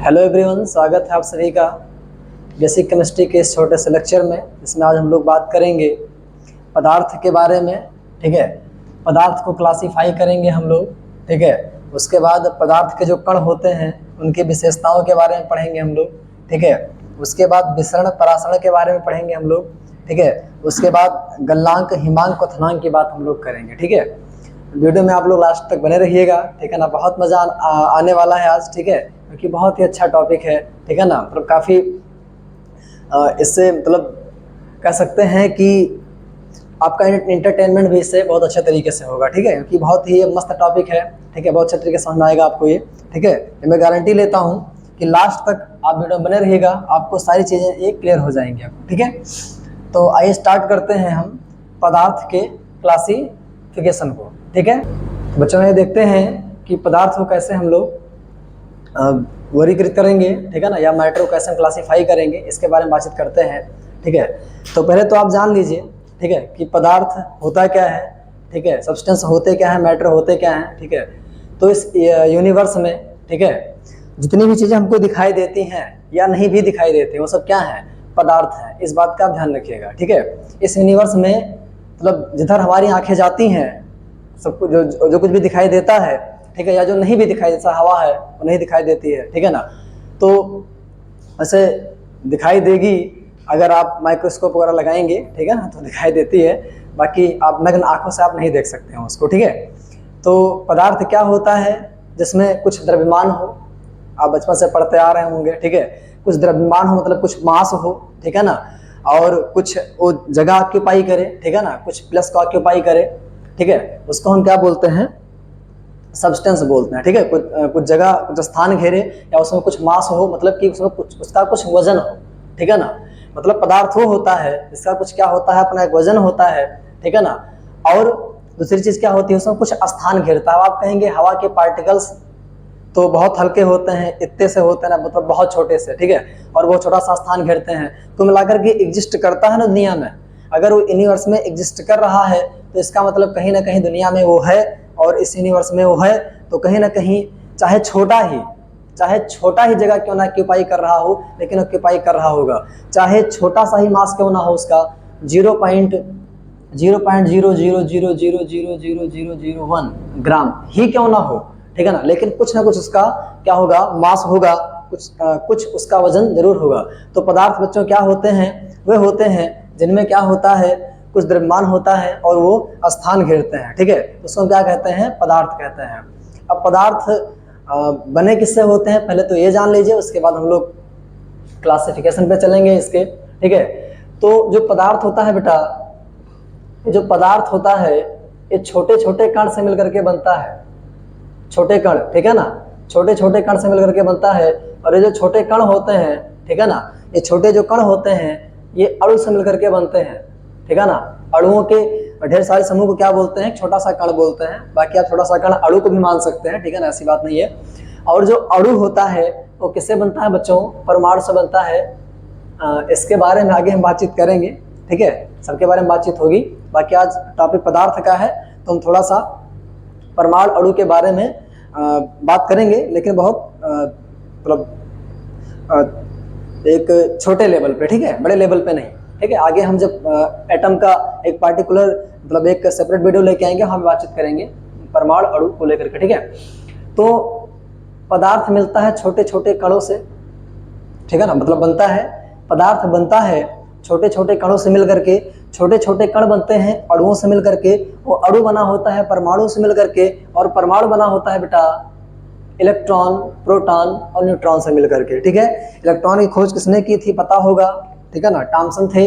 Hello everyone, स्वागत है आप सभी का बेसिक केमिस्ट्री के इस छोटे से लेक्चर में। इसमें आज हम लोग बात करेंगे पदार्थ के बारे में। ठीक है, पदार्थ को क्लासीफाई करेंगे हम लोग। ठीक है, उसके बाद पदार्थ के जो कण होते हैं उनकी विशेषताओं के बारे में पढ़ेंगे हम लोग। ठीक है, उसके बाद विसरण परासरण के बारे में पढ़ेंगे हम लोग। ठीक है, उसके बाद गलनांक, हिमांक, क्वथनांक की बात हम लोग करेंगे। ठीक है, वीडियो में आप लोग लास्ट तक बने रहिएगा। ठीक है ना, बहुत मज़ा आने वाला है आज। ठीक है, क्योंकि बहुत ही अच्छा टॉपिक है। ठीक है ना, मतलब काफ़ी इससे मतलब कह सकते हैं कि आपका इंटरटेनमेंट भी इससे बहुत अच्छे तरीके से होगा। ठीक है, क्योंकि बहुत ही मस्त टॉपिक है। ठीक है, बहुत अच्छे तरीके से समझ में आएगा आपको ये। ठीक है, मैं गारंटी लेता हूँ कि लास्ट तक आप वीडियो में बने रहिएगा, आपको सारी चीज़ें एक क्लियर हो जाएंगी आपको। ठीक है, तो आइए स्टार्ट करते हैं हम पदार्थ के क्लासिफिकेशन को। ठीक है, तो बच्चों में देखते हैं कि पदार्थ को कैसे हम लोग वर्गीकृत करेंगे। ठीक है ना, या मैटर को कैसे हम क्लासीफाई करेंगे, इसके बारे में बातचीत करते हैं। ठीक है, तो पहले तो आप जान लीजिए, ठीक है, कि पदार्थ होता क्या है। ठीक है, सब्सटेंस होते क्या है, मैटर होते क्या हैं। ठीक है, तो इस यूनिवर्स में, ठीक है, जितनी भी चीज़ें हमको दिखाई देती हैं या नहीं भी दिखाई देती, वो सब क्या है, पदार्थ हैं। इस बात का आप ध्यान रखिएगा। ठीक है, इस यूनिवर्स में मतलब जिधर हमारी आंखें जाती हैं, सब कुछ जो कुछ भी दिखाई देता है, ठीक है, या जो नहीं भी दिखाई देता, हवा है वो नहीं दिखाई देती है। ठीक है ना, तो ऐसे दिखाई देगी अगर आप माइक्रोस्कोप वगैरह लगाएंगे। ठीक है ना, तो दिखाई देती है, बाकी आप नग्न आंखों से आप नहीं देख सकते हो उसको। ठीक है, तो पदार्थ क्या होता है, जिसमें कुछ द्रव्यमान हो। आप बचपन से पढ़ते आ रहे होंगे। ठीक है, कुछ द्रव्यमान हो मतलब कुछ मास हो। ठीक है ना, और कुछ वो जगह ऑक्यूपाई करे। ठीक है ना, कुछ प्लस को ऑक्यूपाई करे। ठीक है, उसको हम क्या बोलते हैं, सब्सटेंस बोलते हैं। ठीक है, कुछ जगह, कुछ स्थान घेरे, या उसमें कुछ मास हो, मतलब कि उसमें कुछ उसका कुछ वजन हो। ठीक है ना, मतलब पदार्थ वो होता है जिसका कुछ क्या होता है, अपना एक वजन होता है। ठीक है ना, और दूसरी चीज क्या होती है, उसमें कुछ स्थान घेरता है। आप कहेंगे हवा के पार्टिकल्स तो बहुत हल्के होते हैं, इतने से होते हैं ना, मतलब बहुत छोटे से। ठीक है, और वो छोटा सा स्थान घेरते हैं, तो मिलाकर के एग्जिस्ट करता है ना दुनिया में। अगर वो यूनिवर्स में एग्जिस्ट कर रहा है तो इसका मतलब कहीं ना कहीं दुनिया में वो है, और इस यूनिवर्स में वो है, तो कहीं ना कहीं चाहे छोटा ही जगह क्यों ना ऑक्यूपाई कर रहा हो, लेकिन ऑक्यूपाई कर रहा होगा। चाहे छोटा सा ही मास क्यों ना हो, उसका 0.000000001 ग्राम ही क्यों ना हो। ठीक है ना, लेकिन कुछ ना कुछ उसका क्या होगा, मास होगा, कुछ उसका वजन जरूर होगा। तो पदार्थ बच्चों क्या होते हैं, वे होते हैं जिनमें क्या होता है, कुछ द्रव्यमान होता है और वो स्थान घेरते हैं। ठीक है, उसको क्या कहते हैं, पदार्थ कहते हैं। अब पदार्थ बने किससे होते हैं, पहले तो ये जान लीजिए, उसके बाद हम लोग क्लासिफिकेशन पे चलेंगे इसके। ठीक है, तो जो पदार्थ होता है बेटा, जो पदार्थ होता है ये छोटे छोटे कण से मिलकर के बनता है। छोटे कण, ठीक है ना, छोटे छोटे कण से मिलकर के बनता है। और ये जो छोटे कण होते हैं, ठीक है ना, ये छोटे जो कण होते हैं ये अणु से मिलकर के बनते हैं। ठीक है ना, अणुओं के ढेर सारे समूह को क्या बोलते हैं, छोटा सा कण बोलते हैं। बाकी आप छोटा सा कण अणु को भी मान सकते हैं। ठीक है ना, ऐसी बात नहीं है। और जो अणु होता है वो किससे बनता है बच्चों, परमाणु से बनता है। इसके बारे में आगे हम बातचीत करेंगे। ठीक है, सबके बारे में बातचीत होगी। बाकी आज टॉपिक पदार्थ का है, तो हम थोड़ा सा परमाणु अणु के बारे में बात करेंगे, लेकिन बहुत मतलब एक छोटे लेवल पे। ठीक है, बड़े लेवल पे नहीं। ठीक है, आगे हम जब एटम का एक पार्टिकुलर मतलब एक सेपरेट वीडियो लेके आएंगे, हम बातचीत करेंगे परमाणु अणु को लेकर के। ठीक है, तो पदार्थ मिलता है छोटे छोटे कणों से। ठीक है ना, मतलब बनता है, पदार्थ बनता है छोटे छोटे कणों से मिलकर के। छोटे छोटे कण बनते हैं अणुओं से मिलकर के। वो अणु बना होता है परमाणु से मिलकर के, और परमाणु बना होता है बेटा इलेक्ट्रॉन, प्रोटॉन और न्यूट्रॉन से मिलकर के। ठीक है, इलेक्ट्रॉन की खोज किसने की थी पता होगा। ठीक है ना, थॉमसन थे।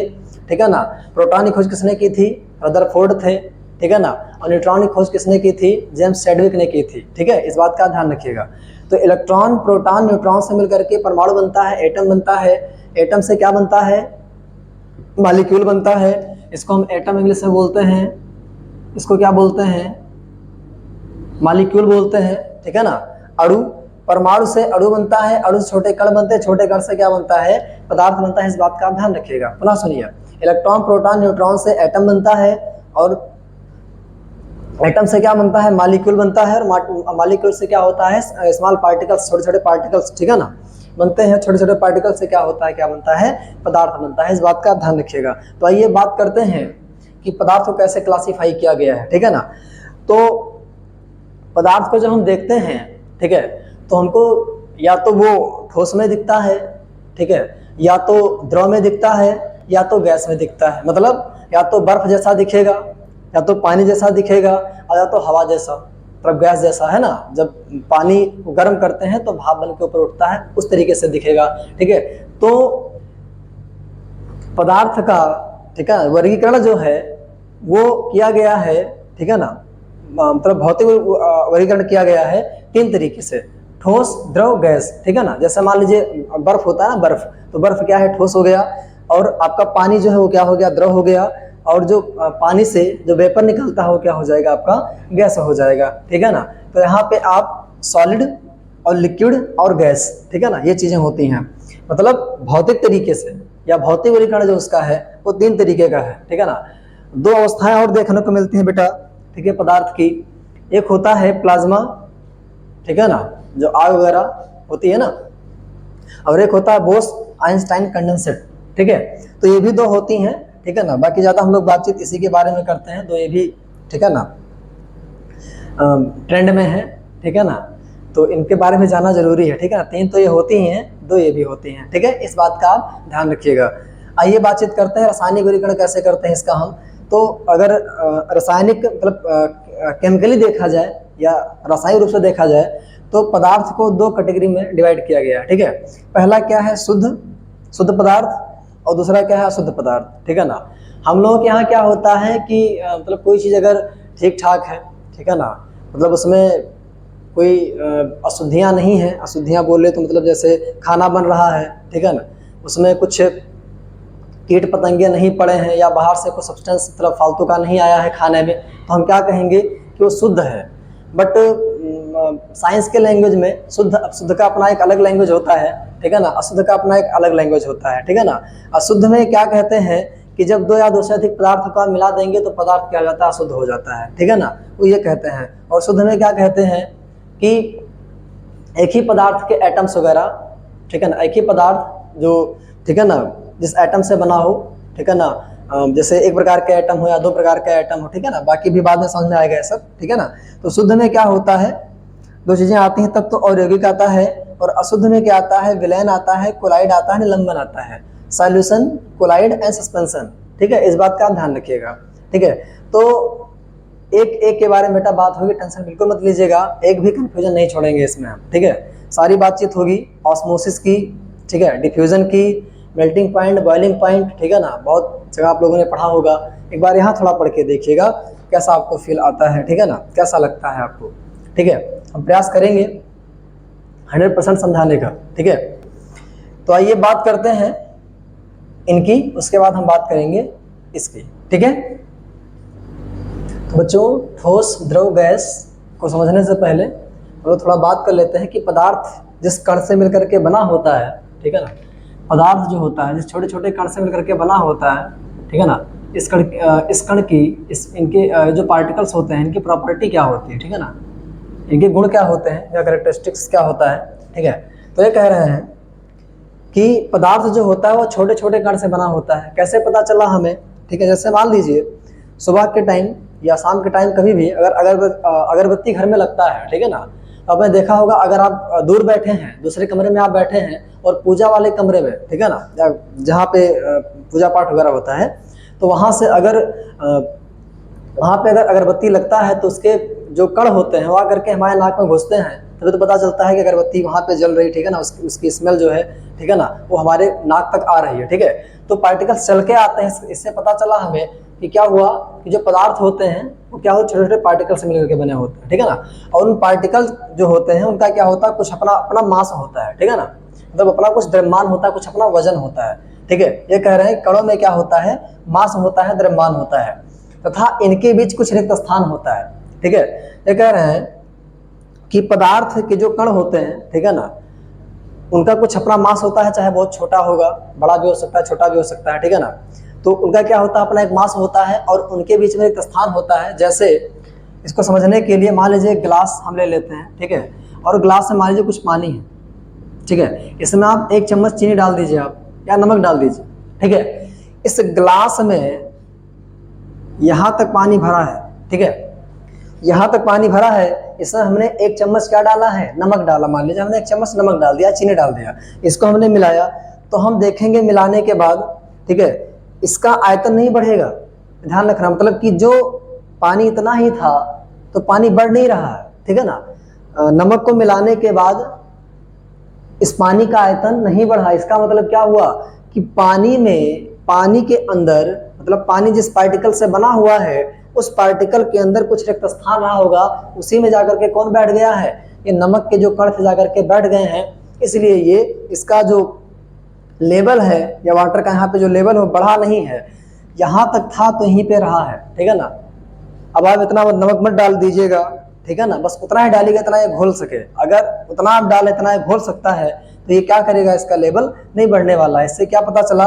ठीक है ना, प्रोटॉन की खोज किसने की थी, रदरफोर्ड थे। ठीक है ना, और न्यूट्रॉन की खोज किसने की थी, जेम्स चैडविक ने की थी। ठीक है, इस बात का ध्यान रखिएगा। तो इलेक्ट्रॉन, प्रोटॉन, न्यूट्रॉन से मिलकर के परमाणु बनता है, एटम बनता है। एटम से क्या बनता है, मॉलिक्यूल बनता है। इसको हम एटम इंग्लिश में बोलते हैं, इसको क्या बोलते हैं, मॉलिक्यूल बोलते हैं। ठीक है ना, अणु, परमाणु से अणु बनता है, अणु से छोटे कण बनते हैं, छोटे कण से क्या बनता है, पदार्थ बनता है। इस बात का आप ध्यान रखिएगा। पुनः सुनिए, इलेक्ट्रॉन, प्रोटॉन, न्यूट्रॉन से एटम बनता है, और एटम से क्या बनता है, मॉलिक्यूल बनता है। और मॉलिक्यूल से क्या होता है, स्मॉल पार्टिकल्स, छोटे छोटे पार्टिकल्स। ठीक है ना, बनते हैं, छोटे छोटे पार्टिकल से क्या होता है, क्या बनता है, पदार्थ बनता है। इस बात का ध्यान रखिएगा। तो आइए बात करते हैं कि पदार्थ को कैसे क्लासीफाई किया गया है, ठीक है ना। तो पदार्थ को जब हम देखते हैं, ठीक है, तो हमको या तो वो ठोस में दिखता है, ठीक है, या तो द्रव में दिखता है, या तो गैस में दिखता है। मतलब या तो बर्फ जैसा दिखेगा, या तो पानी जैसा दिखेगा, और या तो हवा जैसा, मतलब गैस जैसा, है ना। जब पानी को गर्म करते हैं तो भाप बन के ऊपर उठता है, उस तरीके से दिखेगा, ठीक है। तो पदार्थ का, ठीक है, वर्गीकरण जो है वो किया गया है, ठीक है ना, मतलब भौतिक वर्गीकरण किया गया है 3 तरीके से, ठोस, द्रव, गैस, ठीक है ना। जैसे मान लीजिए बर्फ होता है ना, बर्फ, तो बर्फ क्या है, ठोस हो गया, और आपका पानी जो है वो क्या हो गया, द्रव हो गया, और जो पानी से जो वेपर निकलता है वो क्या हो जाएगा, आपका गैस हो जाएगा, ठीक है ना। तो यहाँ पे आप सॉलिड और लिक्विड और गैस, ठीक है ना, ये चीजें होती हैं। मतलब भौतिक तरीके से या भौतिक वर्गीकरण जो उसका है वो 3 तरीके का है, ठीक है ना। 2 अवस्थाएं और देखने को मिलती हैं बेटा, ठीक है, पदार्थ की। एक होता है प्लाज्मा, ठीक है ना, जो आग वगैरह होती है ना, और एक होता है बोस आइंस्टाइन कंडेंसेट, ठीक है। तो ये भी 2 होती हैं, ठीक है ना। बाकी ज्यादा हम लोग बातचीत इसी के बारे में करते हैं, 2 ये भी, ठीक है ना, ट्रेंड में है, ठीक है ना। तो इनके बारे में जानना जरूरी है, ठीक है ना। 3 तो ये होती ही हैं, 2 ये भी होती हैं, ठीक है। इस बात का आप ध्यान रखिएगा। आइए बातचीत करते हैं रासायनिक वर्गीकरण कैसे करते हैं इसका हम। तो अगर रासायनिक मतलब केमिकली देखा जाए या रासायनिक रूप से देखा जाए तो पदार्थ को 2 कैटेगरी में डिवाइड किया गया है, ठीक है। पहला क्या है, शुद्ध पदार्थ, और दूसरा क्या है, अशुद्ध पदार्थ, ठीक है ना। हम लोगों के यहाँ क्या होता है कि मतलब कोई चीज़ अगर ठीक ठाक है, ठीक है ना, मतलब उसमें कोई अशुद्धियाँ नहीं है, अशुद्धियाँ बोले तो मतलब जैसे खाना बन रहा है, ठीक है ना, उसमें कुछ कीट पतंगे नहीं पड़े हैं या बाहर से कोई सब्सटेंस मतलब फालतू का नहीं आया है खाने में, तो हम क्या कहेंगे कि वो शुद्ध है। बट साइंस के लैंग्वेज में शुद्ध का अपना एक अलग लैंग्वेज होता है, ठीक है ना, अशुद्ध का अपना एक अलग लैंग्वेज होता है, ठीक है ना। अशुद्ध में क्या कहते हैं कि जब 2 या 2 से अधिक पदार्थ का मिला देंगे तो पदार्थ क्या हो जाता है, अशुद्ध हो जाता है, ठीक है ना, वो ये कहते हैं। और शुद्ध में क्या कहते हैं कि एक ही पदार्थ के एटम्स वगैरह, ठीक है ना, एक ही पदार्थ जो, ठीक है ना, जिस एटम से बना हो, ठीक है ना, जैसे एक प्रकार के एटम हो या 2 प्रकार के एटम हो, ठीक है ना, बाकी भी बाद में समझ में आएगा ये सब, ठीक है ना। तो शुद्ध में क्या होता है, 2 चीजें आती हैं तब तो, औद्योगिक आता है, और अशुद्ध में क्या आता है, विलयन आता है, कोलाइड आता है, निलंबन आता है, सॉल्यूशन, कोलाइड एंड सस्पेंशन, ठीक है। इस बात का आप ध्यान रखिएगा, ठीक है। तो एक के बारे में बेटा बात होगी, टेंशन बिल्कुल मत लीजिएगा, एक भी कंफ्यूजन नहीं छोड़ेंगे इसमें हम, ठीक है। सारी बातचीत होगी ऑस्मोसिस की, ठीक है, डिफ्यूजन की, मेल्टिंग पॉइंट, बॉइलिंग पॉइंट, ठीक है ना, बहुत जगह आप लोगों ने पढ़ा होगा। एक बार यहाँ थोड़ा पढ़ के देखिएगा कैसा आपको फील आता है, ठीक है ना, कैसा लगता है आपको, ठीक है। हम प्रयास करेंगे 100% समझाने का, ठीक है। तो आइए बात करते हैं इनकी, उसके बाद हम बात करेंगे इसकी, ठीक है। तो बच्चों, ठोस, द्रव, गैस को समझने से पहले हम लोग थोड़ा बात कर लेते हैं कि पदार्थ जिस कण से मिलकर के बना होता है, ठीक है ना, पदार्थ जो होता है जिस छोटे छोटे कण से मिलकर के बना होता है, ठीक है ना, इस कण की इनके जो पार्टिकल्स होते हैं इनकी प्रॉपर्टी क्या होती है, ठीक है ना, इनके गुण क्या होते हैं या कैरेक्टरिस्टिक्स क्या होता है, ठीक है। तो ये कह रहे हैं कि पदार्थ जो होता है वो छोटे छोटे कण से बना होता है। कैसे पता चला हमें, ठीक है, जैसे मान लीजिए सुबह के टाइम या शाम के टाइम कभी भी अगर अगरबत्ती घर में लगता है, ठीक है ना, तो आपने देखा होगा अगर आप दूर बैठे हैं, दूसरे कमरे में आप बैठे हैं और पूजा वाले कमरे में, ठीक है ना, जहाँ पे पूजा पाठ वगैरह होता है, तो वहाँ पे अगर अगरबत्ती लगता है तो उसके जो कण होते हैं वो आकर के हमारे नाक में घुसते हैं, तभी तो पता चलता है कि अगरबत्ती वहाँ पे जल रही, ठीक है ना, उसकी स्मेल जो है, ठीक है ना, वो हमारे नाक तक आ रही है, ठीक है। तो पार्टिकल्स चल के आते हैं, इससे पता चला हमें कि क्या हुआ कि जो पदार्थ होते हैं वो क्या होते, छोटे छोटे पार्टिकल से मिलकर के बने होते हैं, ठीक है ना। और उन पार्टिकल जो होते हैं उनका क्या होता है, कुछ अपना मास होता है, ठीक है ना, मतलब अपना कुछ द्रव्यमान होता है, कुछ अपना वजन होता है, ठीक है। ये कह रहे हैं कणों में क्या होता है, मास होता है, द्रव्यमान होता है, तथा इनके बीच कुछ रिक्त स्थान होता है, ठीक है। ये कह रहे हैं कि पदार्थ के जो कण होते हैं, ठीक है ना, उनका कुछ अपना मास होता है, चाहे बहुत छोटा होगा, बड़ा भी हो सकता है, छोटा भी हो सकता है, ठीक है ना। तो उनका क्या होता है, अपना एक मास होता है और उनके बीच में एक स्थान होता है। जैसे इसको समझने के लिए मान लीजिए गिलास हम ले लेते हैं, ठीक है, और गिलास में मान लीजिए कुछ पानी है, ठीक है। इसमें आप 1 चम्मच चीनी डाल दीजिए आप, या नमक डाल दीजिए, ठीक है। इस ग्लास में यहाँ तक पानी भरा है, ठीक है, यहाँ तक पानी भरा है, इसमें हमने 1 चम्मच क्या डाला है, नमक डाला। मान लीजिए हमने 1 चम्मच नमक डाल दिया, चीनी डाल दिया, इसको हमने मिलाया, तो हम देखेंगे मिलाने के बाद, ठीक है, इसका आयतन नहीं बढ़ेगा, ध्यान रखना, मतलब कि जो पानी इतना ही था तो पानी बढ़ नहीं रहा है, ठीक है ना। नमक को मिलाने के बाद इस पानी का आयतन नहीं बढ़ा, इसका मतलब क्या हुआ कि पानी के अंदर, मतलब पानी जिस पार्टिकल से बना हुआ है उस पार्टिकल के अंदर कुछ रिक्त स्थान रहा होगा, उसी में जाकर के कौन बैठ गया है, ये नमक के जो कण थे जाकर के बैठ गए हैं, इसलिए ये इसका जो लेवल है या वाटर का यहाँ पे जो लेवल है वो बढ़ा नहीं है, यहाँ तक था तो यहीं पे रहा है, ठीक है ना। अब आप इतना नमक मत डाल दीजिएगा, ठीक है ना, बस उतना ही डालिएगा इतना ये घोल सके। अगर उतना आप डालें इतना ये घोल सकता है तो ये क्या करेगा, इसका लेवल नहीं बढ़ने वाला है। इससे क्या पता चला,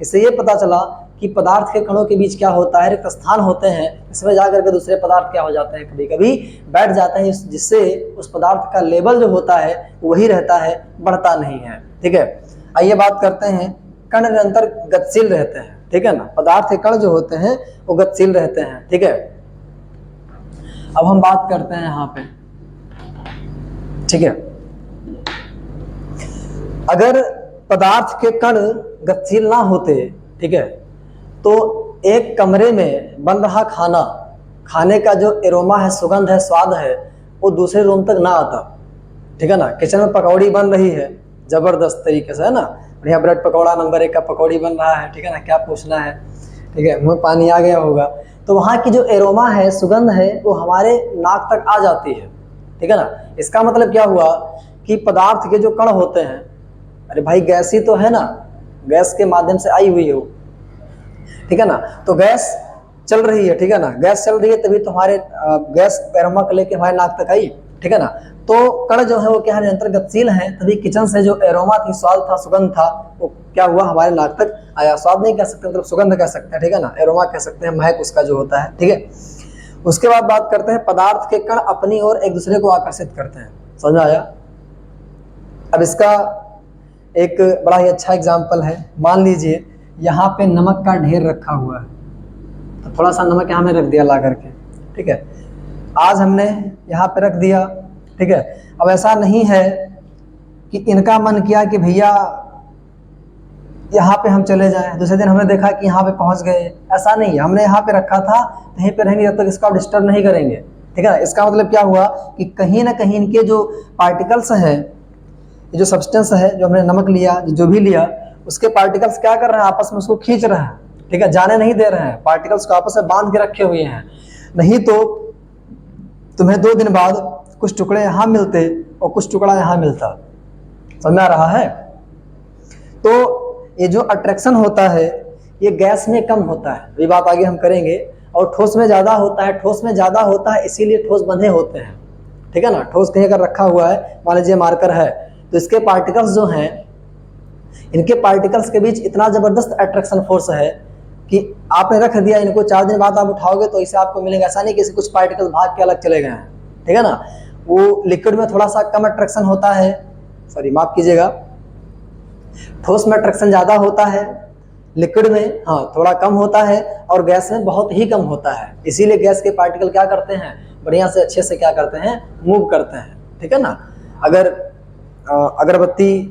इससे ये पता चला कि पदार्थ के कणों के बीच क्या होता है, रिक्त स्थान होते हैं, इसमें जाकर के दूसरे पदार्थ क्या हो जाते हैं, कभी कभी बैठ जाते हैं, जिससे उस पदार्थ का लेवल जो होता है वही रहता है, बढ़ता नहीं है, ठीक है। आइए बात करते हैं, कण निरंतर गतिशील रहते हैं, ठीक है ना, पदार्थ के कण जो होते हैं वो गतिशील रहते हैं, ठीक है। अब हम बात करते हैं यहाँ पे, ठीक है, अगर पदार्थ के कण गतिशील ना होते, ठीक है, तो एक कमरे में बन रहा खाने का जो एरोमा है, सुगंध है, स्वाद है, वो दूसरे रूम तक ना आता, ठीक है ना। किचन में पकौड़ी बन रही है जबरदस्त तरीके से, है ना, बढ़िया ब्रेड पकौड़ा नंबर 1 का पकौड़ी बन रहा है, ठीक है ना, क्या पूछना है, ठीक है, मुंह पानी आ गया होगा, तो वहाँ की जो एरोमा है, सुगंध है, वो हमारे नाक तक आ जाती है, ठीक है ना। इसका मतलब क्या हुआ कि पदार्थ के जो कण होते हैं, अरे भाई गैस ही तो है ना, गैस के माध्यम से आई हुई हो, ठीक है ना, तो गैस चल रही है, ठीक है ना, गैस चल रही है तभी तुम्हारे गैस एरोमा को लेके हमारे नाक तक आई, ठीक है ना। तो कण जो है वो क्या है, निरंतर गतिशील है, तभी किचन से जो एरोमा थी, स्वाद था, सुगंध था, वो क्या हुआ, हमारे नाक तक आया। स्वाद नहीं कह सकते, मतलब सुगंध कह सकते हैं, ठीक है ना, एरोमा कह सकते हैं, महक उसका जो होता है, ठीक है। उसके बाद बात करते हैं, पदार्थ के कण अपनी ओर एक दूसरे को आकर्षित करते हैं, समझ में आया। अब इसका एक बड़ा ही अच्छा एग्जाम्पल है, मान लीजिए यहाँ पे नमक का ढेर रखा हुआ है, तो थोड़ा सा नमक यहाँ में रख दिया ला करके, ठीक है, आज हमने यहाँ पे रख दिया, ठीक है। अब ऐसा नहीं है कि इनका मन किया कि भैया यहाँ पे हम चले जाएं, दूसरे दिन हमने देखा कि यहाँ पे पहुँच गए, ऐसा नहीं है, हमने यहाँ पे रखा था, यहीं पे रहेंगे जब तक इसका डिस्टर्ब नहीं करेंगे, ठीक है। इसका मतलब क्या हुआ कि कहीं ना कहीं इनके जो पार्टिकल्स हैं, जो सब्सटेंस है, जो हमने नमक लिया, जो भी लिया, उसके पार्टिकल्स क्या कर रहे हैं, आपस में उसको खींच रहे हैं, ठीक है, जाने नहीं दे रहे हैं, पार्टिकल्स को आपस में बांध के रखे हुए हैं। नहीं तो तुम्हें 2 दिन बाद कुछ टुकड़े यहाँ मिलते और कुछ टुकड़ा यहाँ मिलता, समझ में आ रहा है। तो ये जो अट्रैक्शन होता है ये गैस में कम होता है, ये बात आगे हम करेंगे, और ठोस में ज़्यादा होता है, ठोस में ज़्यादा होता है इसीलिए ठोस बंधे होते हैं, ठीक है ना। ठोस कहीं अगर रखा हुआ है, मान लीजिए मार्कर है, तो इसके पार्टिकल्स जो हैं, इनके पार्टिकल्स के बीच इतना ज़बरदस्त अट्रैक्शन फोर्स है कि आपने रख दिया इनको, 4 दिन बाद आप उठाओगे तो इसे आपको मिलेगा, ऐसा नहीं कि कुछ पार्टिकल भाग के अलग चले गए हैं, ठीक है ना। वो लिक्विड में थोड़ा सा कम अट्रैक्शन होता है, सॉरी माफ कीजिएगा, ठोस में अट्रैक्शन ज़्यादा होता है, लिक्विड में हाँ थोड़ा कम होता है, और गैस में बहुत ही कम होता है। इसीलिए गैस के पार्टिकल क्या करते हैं, बढ़िया से अच्छे से क्या करते हैं, मूव करते हैं, ठीक है ना। अगर अगरबत्ती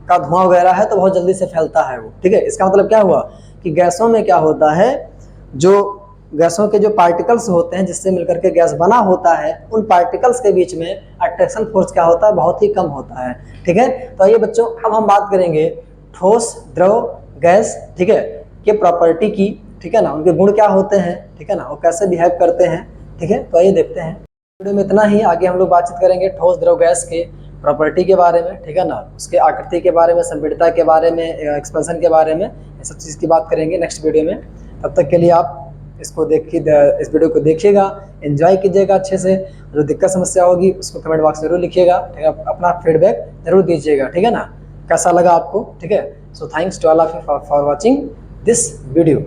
का धुआं वगैरह है तो बहुत जल्दी से फैलता है वो, ठीक है। इसका मतलब क्या हुआ कि गैसों में क्या होता है, जो गैसों के जो पार्टिकल्स होते हैं जिससे मिलकर के गैस बना होता है, उन पार्टिकल्स के बीच में अट्रैक्शन फोर्स क्या होता है, बहुत ही कम होता है, ठीक है। तो आइए बच्चों, अब हम बात करेंगे ठोस, द्रव, गैस, ठीक है, के प्रॉपर्टी की, ठीक है ना, उनके गुण क्या होते हैं, ठीक है ना, वो कैसे बिहेव करते हैं, ठीक है। तो आइए देखते हैं, वीडियो में इतना ही, आगे हम लोग बातचीत करेंगे ठोस, द्रव, गैस के प्रॉपर्टी के बारे में, ठीक है ना, उसके आकृति के बारे में, संपीड़ितता के बारे में, एक्सपेंशन के बारे में, ये सब चीज़ की बात करेंगे नेक्स्ट वीडियो में। तब तक के लिए आप इसको देखिए, इस वीडियो को देखिएगा, एंजॉय कीजिएगा अच्छे से, जो दिक्कत समस्या होगी उसको कमेंट बॉक्स में जरूर लिखिएगा, ठीक है, अपना फीडबैक जरूर दीजिएगा, ठीक है ना, कैसा लगा आपको, ठीक है। So thanks to all of you for watching this video.